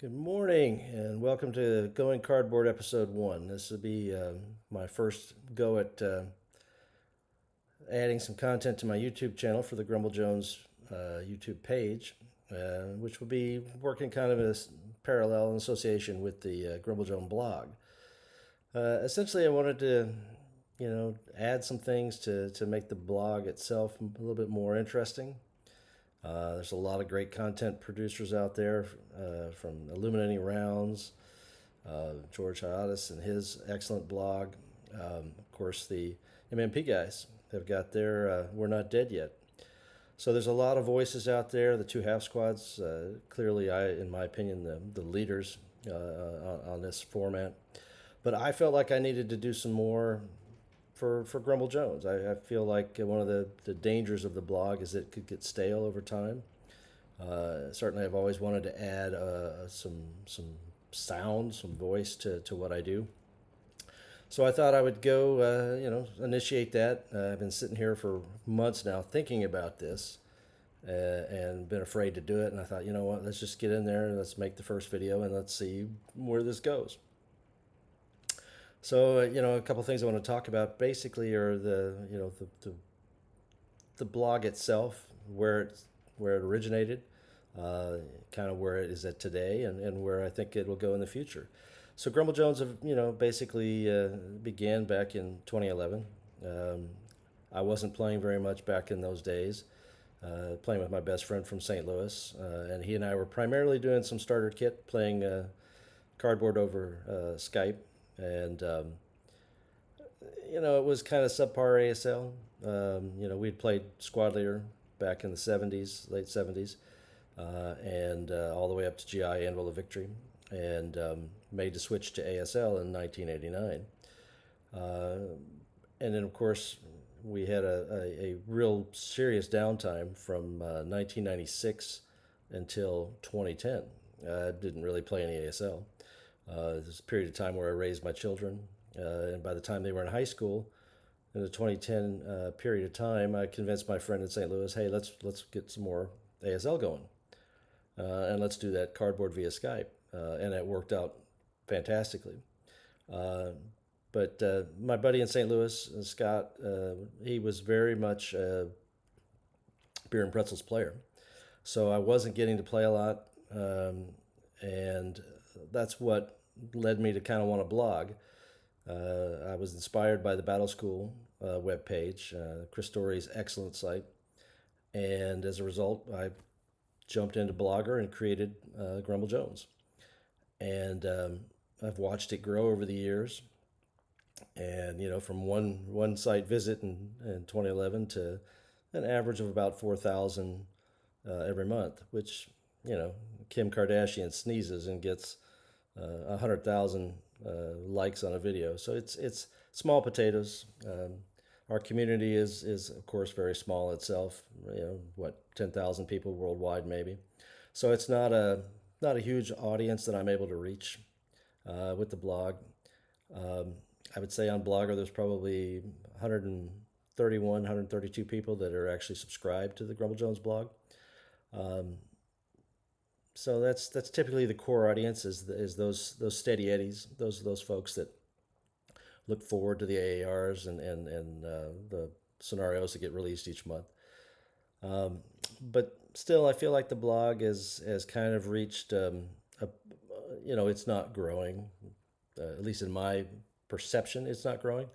Good morning, and welcome to Going Cardboard Episode 1. This will be my first go at adding some content to my YouTube channel for the Grumble Jones YouTube page, which will be working kind of as parallel in association with the Grumble Jones blog. Essentially, I wanted to, add some things to make the blog itself a little bit more interesting. There's a lot of great content producers out there, from Illuminating Rounds, George Hiatus and his excellent blog. Of course, the MMP guys have got their We're Not Dead Yet. So there's a lot of voices out there. The two half squads, clearly, in my opinion, the leaders on this format. But I felt like I needed to do some more for Grumble Jones. I feel like one of the dangers of the blog is it could get stale over time. Certainly, I've always wanted to add some sound, some voice to what I do. So I thought I would go, initiate that. I've been sitting here for months now thinking about this, and been afraid to do it. And I thought, you know what, let's just get in there and let's make the first video and let's see where this goes. So, a couple things I want to talk about basically are the blog itself, where it originated, kind of where it is at today, and where I think it will go in the future. So Grumble Jones, basically began back in 2011. I wasn't playing very much back in those days, playing with my best friend from St. Louis, and he and I were primarily doing some starter kit, playing cardboard over Skype. And, it was kind of subpar ASL. We'd played Squad Leader back in the 70s, late 70s, and all the way up to GI Anvil of Victory, and made the switch to ASL in 1989. And then, of course, we had a real serious downtime from 1996 until 2010. I didn't really play any ASL. There's a period of time where I raised my children, and by the time they were in high school, in the 2010 period of time, I convinced my friend in St. Louis, hey, let's get some more ASL going, and let's do that cardboard via Skype, and it worked out fantastically. But my buddy in St. Louis, Scott, he was very much a beer and pretzels player, so I wasn't getting to play a lot, and that's what led me to kind of want to blog. I was inspired by the Battle School webpage, Chris Story's excellent site, and as a result, I jumped into Blogger and created Grumble Jones. And I've watched it grow over the years, and from one site visit in 2011 to an average of about 4,000 every month, which Kim Kardashian sneezes and gets 100,000 likes on a video. So it's small potatoes. Our community is of course very small itself. 10,000 people worldwide maybe. So it's not a huge audience that I'm able to reach with the blog. I would say on Blogger there's probably 131, 132 people that are actually subscribed to the Grumble Jones blog. So that's typically the core audience is those steady eddies, those folks that look forward to the AARs and the scenarios that get released each month. But still, I feel like the blog has kind of reached it's not growing, at least in my perception, it's not growing.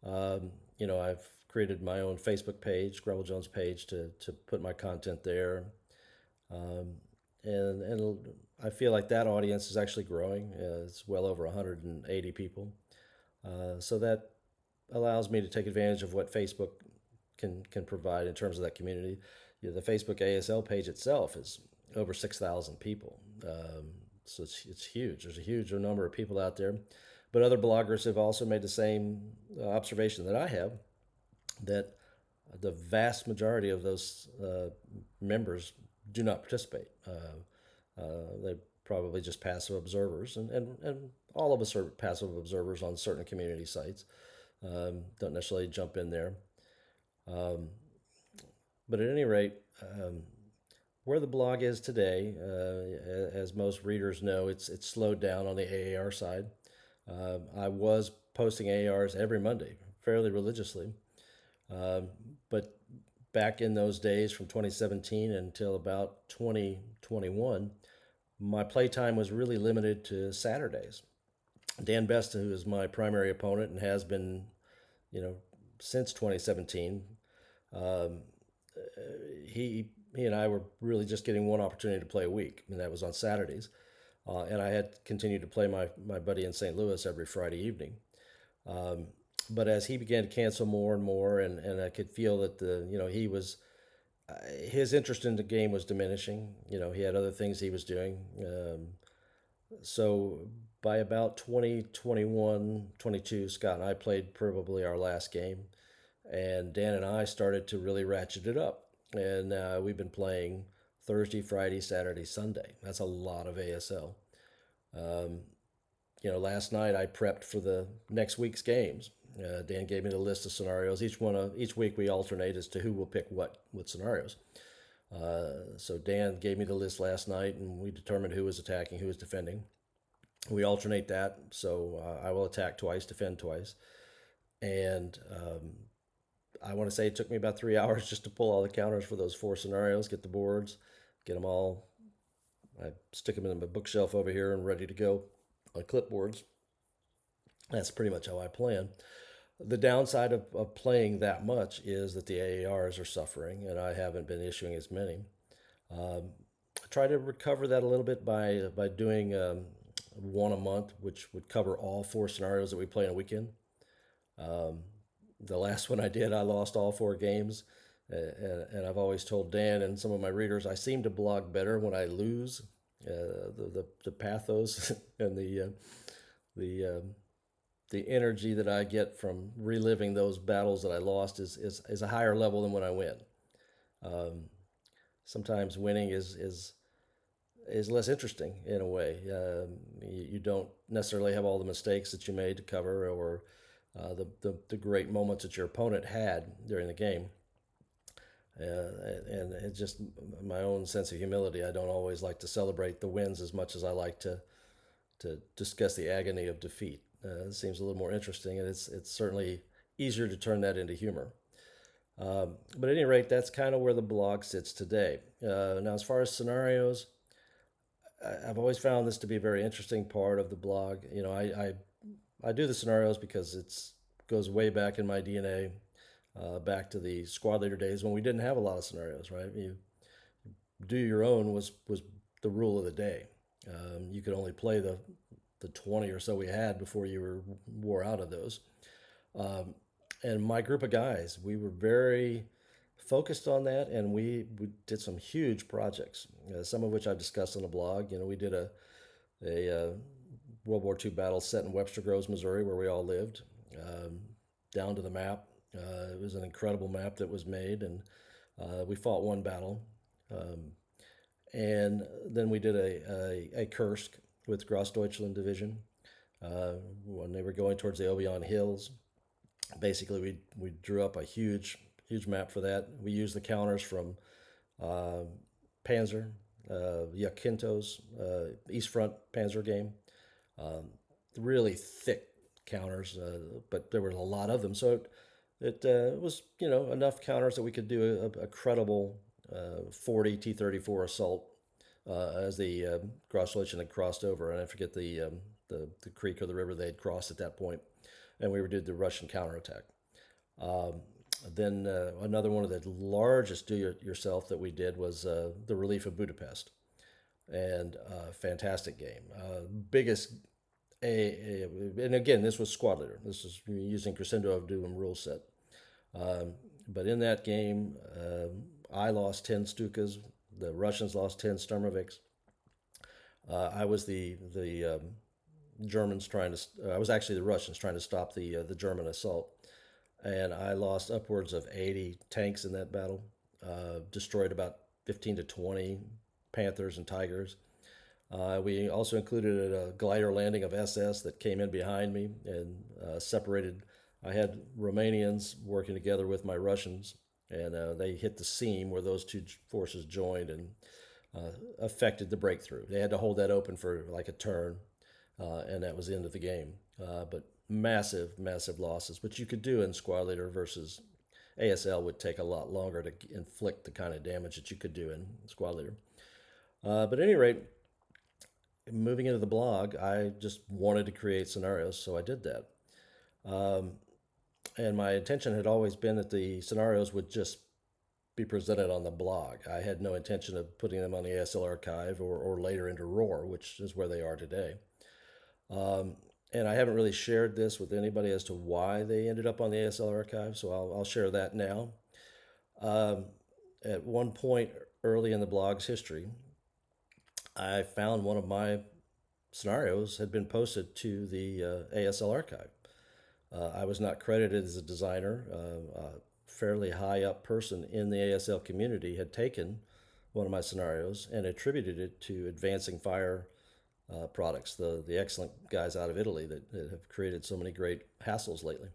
I've created my own Facebook page, Grumble Jones page, to put my content there. And I feel like that audience is actually growing. It's well over 180 people. So that allows me to take advantage of what Facebook can provide in terms of that community. The Facebook ASL page itself is over 6,000 people. So it's huge. There's a huge number of people out there. But other bloggers have also made the same observation that I have, that the vast majority of those members do not participate. They probably just passive observers, and all of us are passive observers on certain community sites. Don't necessarily jump in there. But at any rate, Where the blog is today, as most readers know, it's slowed down on the AAR side. I was posting AARs every Monday, fairly religiously, um, but back in those days, from 2017 until about 2021, my playtime was really limited to Saturdays. Dan Besta, who is my primary opponent and has been, you know, since 2017, um, he and I were really just getting one opportunity to play a week, and that was on Saturdays. And I had continued to play my buddy in St. Louis every Friday evening. Um, but as he began to cancel more and more, and I could feel that he was his interest in the game was diminishing. He had other things he was doing. So by about 2021, 22, Scott and I played probably our last game, and Dan and I started to really ratchet it up. And we've been playing Thursday, Friday, Saturday, Sunday. That's a lot of ASL. Um, Last night I prepped for the next week's games. Dan gave me the list of scenarios. Each week we alternate as to who will pick what scenarios. So Dan gave me the list last night, and we determined who was attacking, who was defending. We alternate that, so I will attack twice, defend twice, and I want to say it took me about 3 hours just to pull all the counters for those four scenarios, get the boards, get them all. I stick them in my bookshelf over here and ready to go on clipboards. That's pretty much how I plan. The downside of playing that much is that the AARs are suffering, and I haven't been issuing as many. I try to recover that a little bit by doing one a month, which would cover all four scenarios that we play in a weekend. Um, the last one I did, I lost all four games, and I've always told Dan and some of my readers I seem to blog better when I lose. The pathos and the the energy that I get from reliving those battles that I lost is a higher level than when I win. Um, Sometimes winning is less interesting in a way. You don't necessarily have all the mistakes that you made to cover, or the great moments that your opponent had during the game. And it's just my own sense of humility. I don't always like to celebrate the wins as much as I like to discuss the agony of defeat. It seems a little more interesting, and it's certainly easier to turn that into humor. But at any rate, that's kind of where the blog sits today. Now, as far as scenarios, I've always found this to be a very interesting part of the blog. I do the scenarios because it's goes way back in my DNA, back to the squad leader days when we didn't have a lot of scenarios. Right, you do your own was the rule of the day. You could only play the 20 or so we had before you wore out of those. Um, and my group of guys, we were very focused on that, and we did some huge projects, some of which I've discussed on the blog. We did a World War II battle set in Webster Groves, Missouri, where we all lived, um, down to the map. It was an incredible map that was made, and we fought one battle. Um, and then we did a Kursk with Grossdeutschland Division when they were going towards the Obion Hills. Basically, we drew up a huge map for that. We used the counters from uh, Panzer, Jacinto's East Front Panzer game. Um, really thick counters, but there were a lot of them, so it was enough counters that we could do a credible 40 T-34 assault as the Grossdeutschland had crossed over, and I forget the creek or the river they had crossed at that point, and we did the Russian counterattack. Um, then another one of the largest do-yourself that we did was the relief of Budapest, and fantastic game. Biggest and again, this was squad leader. This is using Crescendo of Doom rule set. But in that game, I lost 10 Stukas. The Russians lost 10 Sturmoviks. I was the Germans trying to. I was actually the Russians trying to stop the German assault, and I lost upwards of 80 tanks in that battle. Destroyed about 15 to 20 Panthers and Tigers. We also included a glider landing of SS that came in behind me and separated. I had Romanians working together with my Russians, and they hit the seam where those two forces joined and affected the breakthrough. They had to hold that open for like a turn, and that was the end of the game. But massive, massive losses, which you could do in Squad Leader versus ASL would take a lot longer to inflict the kind of damage that you could do in Squad Leader. But at any rate, moving into the blog, I just wanted to create scenarios, so I did that. And my intention had always been that the scenarios would just be presented on the blog. I had no intention of putting them on the ASL archive or later into Roar, which is where they are today. And I haven't really shared this with anybody as to why they ended up on the ASL archive, so I'll share that now. At one point early in the blog's history, I found one of my scenarios had been posted to the ASL archive. I was not credited as a designer. A fairly high up person in the ASL community had taken one of my scenarios and attributed it to Advancing Fire products, the excellent guys out of Italy that have created so many great hassles lately.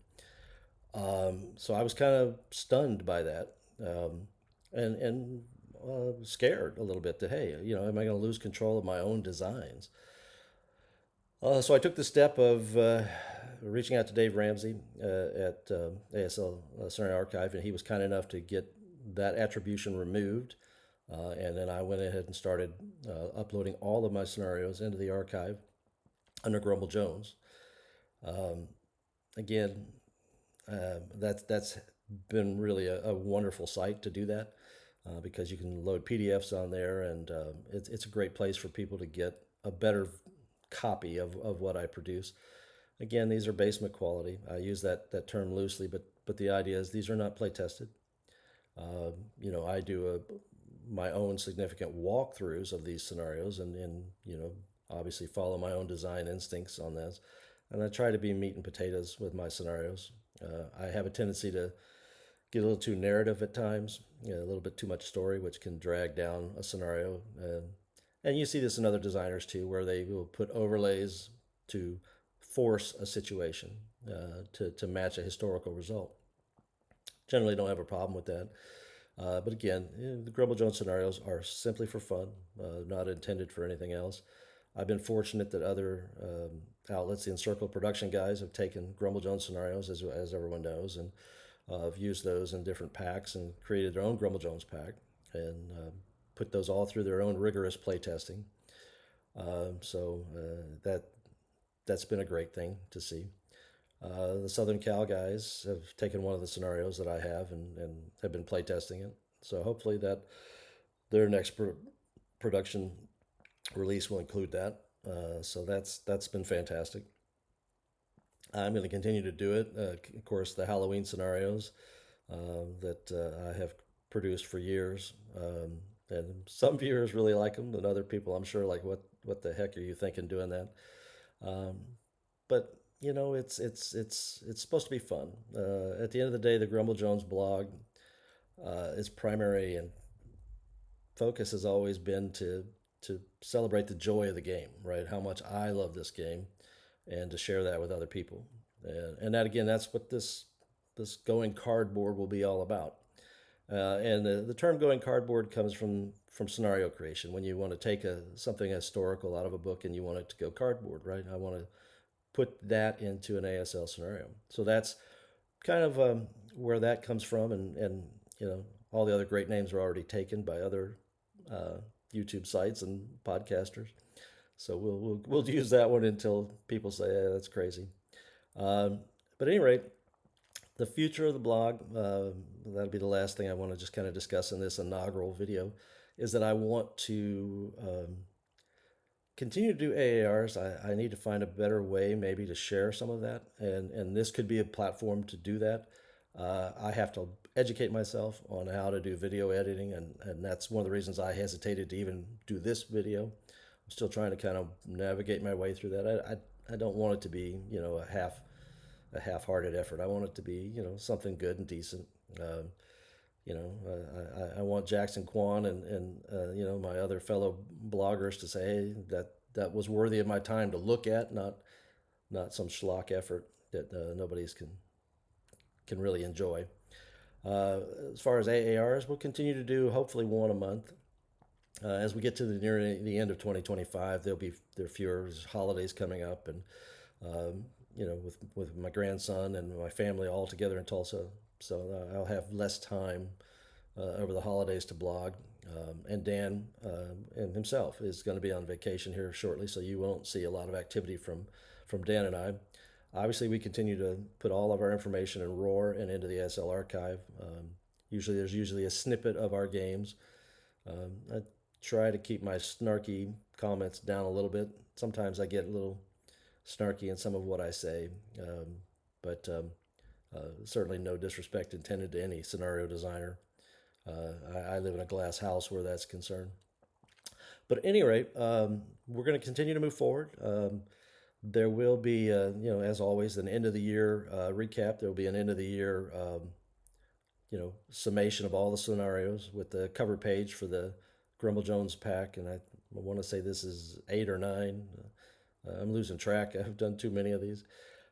So I was kind of stunned by that, and scared a little bit that, hey, am I going to lose control of my own designs? So I took the step of reaching out to Dave Ramsey at ASL Scenario Archive, and he was kind enough to get that attribution removed. And then I went ahead and started uploading all of my scenarios into the archive under Grumble Jones. Again, that's been really a wonderful site to do that because you can load PDFs on there, and it's a great place for people to get a better copy of what I produce. Again, these are basement quality. I use that term loosely, but the idea is these are not play tested. I do my own significant walkthroughs of these scenarios, and obviously follow my own design instincts on this. And I try to be meat and potatoes with my scenarios. I have a tendency to get a little too narrative at times, a little bit too much story, which can drag down a scenario. And you see this in other designers too, where they will put overlays to force a situation to match a historical result. Generally don't have a problem with that. But again, the Grumble Jones scenarios are simply for fun, not intended for anything else. I've been fortunate that other outlets, the Encircle production guys, have taken Grumble Jones scenarios, as everyone knows, and have used those in different packs and created their own Grumble Jones pack and put those all through their own rigorous play testing. So that's been a great thing to see. The Southern Cal guys have taken one of the scenarios that I have and have been playtesting it. So hopefully that their next production release will include that. So that's been fantastic. I'm going to continue to do it. Of course, the Halloween scenarios that I have produced for years, and some viewers really like them, and other people, I'm sure, like, what the heck are you thinking doing that? But it's supposed to be fun. At the end of the day, the Grumble Jones blog, its primary and focus has always been to celebrate the joy of the game, right? How much I love this game, and to share that with other people. And that, again, that's what this going cardboard will be all about. And the term going cardboard comes from scenario creation. When you want to take something historical out of a book and you want it to go cardboard, right? I want to put that into an ASL scenario. So that's kind of where that comes from, and all the other great names are already taken by other YouTube sites and podcasters. So we'll use that one until people say, "Yeah, that's crazy." But at any rate, the future of the blog, that'll be the last thing I want to just kind of discuss in this inaugural video, is that I want to continue to do AARs. I need to find a better way maybe to share some of that, and this could be a platform to do that. I have to educate myself on how to do video editing, and that's one of the reasons I hesitated to even do this video. I'm still trying to kind of navigate my way through that. I don't want it to be a half-hearted effort. I want it to be something good and decent. I want Jackson Kwan and my other fellow bloggers to say, hey, that was worthy of my time to look at, not some schlock effort that nobody's can really enjoy. Uh, as far as AARs, we'll continue to do hopefully one a month. As we get to near the end of 2025, there are fewer holidays coming up, and with my grandson and my family all together in Tulsa, so I'll have less time over the holidays to blog. And Dan and himself is going to be on vacation here shortly, so you won't see a lot of activity from Dan and I. Obviously, we continue to put all of our information in Roar and into the ASL archive. There's usually a snippet of our games. I try to keep my snarky comments down a little bit. Sometimes I get a little snarky in some of what I say, but certainly no disrespect intended to any scenario designer. I live in a glass house where that's concerned. But at any rate, we're going to continue to move forward. There will be, as always, an end of the year recap. There will be an end of the year, summation of all the scenarios with the cover page for the Grumble Jones pack. And I want to say this is 8 or 9. I'm losing track. I've done too many of these.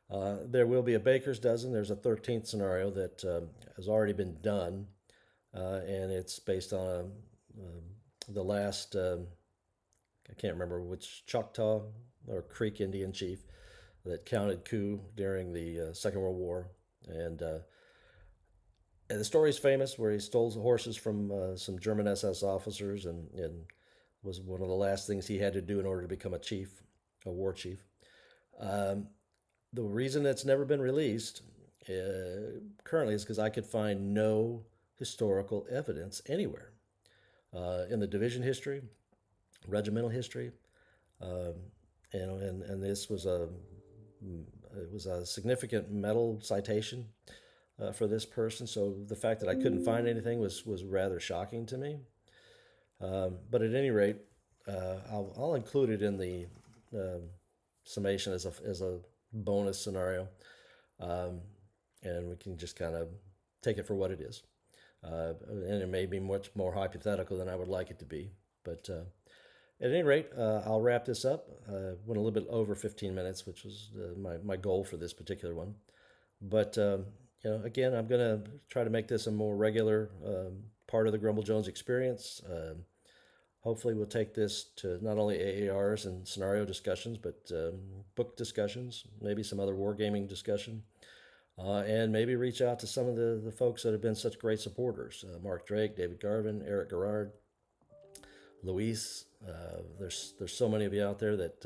There will be a baker's dozen. There's a 13th scenario that has already been done, and it's based on the last, I can't remember which Choctaw or Creek Indian chief that counted coup during the Second World War. And the story is famous where he stole horses from some German SS officers and was one of the last things he had to do in order to become a chief, a war chief. Um, the reason it's never been released currently is because I could find no historical evidence anywhere in the division history, regimental history, um, and this was a significant medal citation for this person. So the fact that I couldn't find anything was rather shocking to me. But at any rate, I'll include it in the um, summation as a bonus scenario, um, and we can just kind of take it for what it is. And it may be much more hypothetical than I would like it to be. But at any rate, I'll wrap this up. Went a little bit over 15 minutes, which was my goal for this particular one. But again, I'm going to try to make this a more regular part of the Grumble Jones experience. Hopefully, we'll take this to not only AARs and scenario discussions, but book discussions, maybe some other wargaming discussion, and maybe reach out to some of the folks that have been such great supporters: Mark Drake, David Garvin, Eric Garrard, Luis. There's so many of you out there that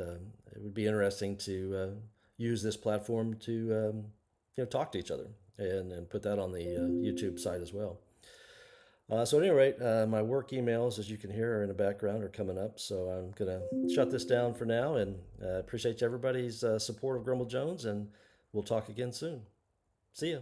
it would be interesting to use this platform to talk to each other and put that on the YouTube site as well. So at any rate, my work emails, as you can hear, are in the background, are coming up. So I'm going to shut this down for now, and appreciate everybody's support of Grumble Jones, and we'll talk again soon. See ya.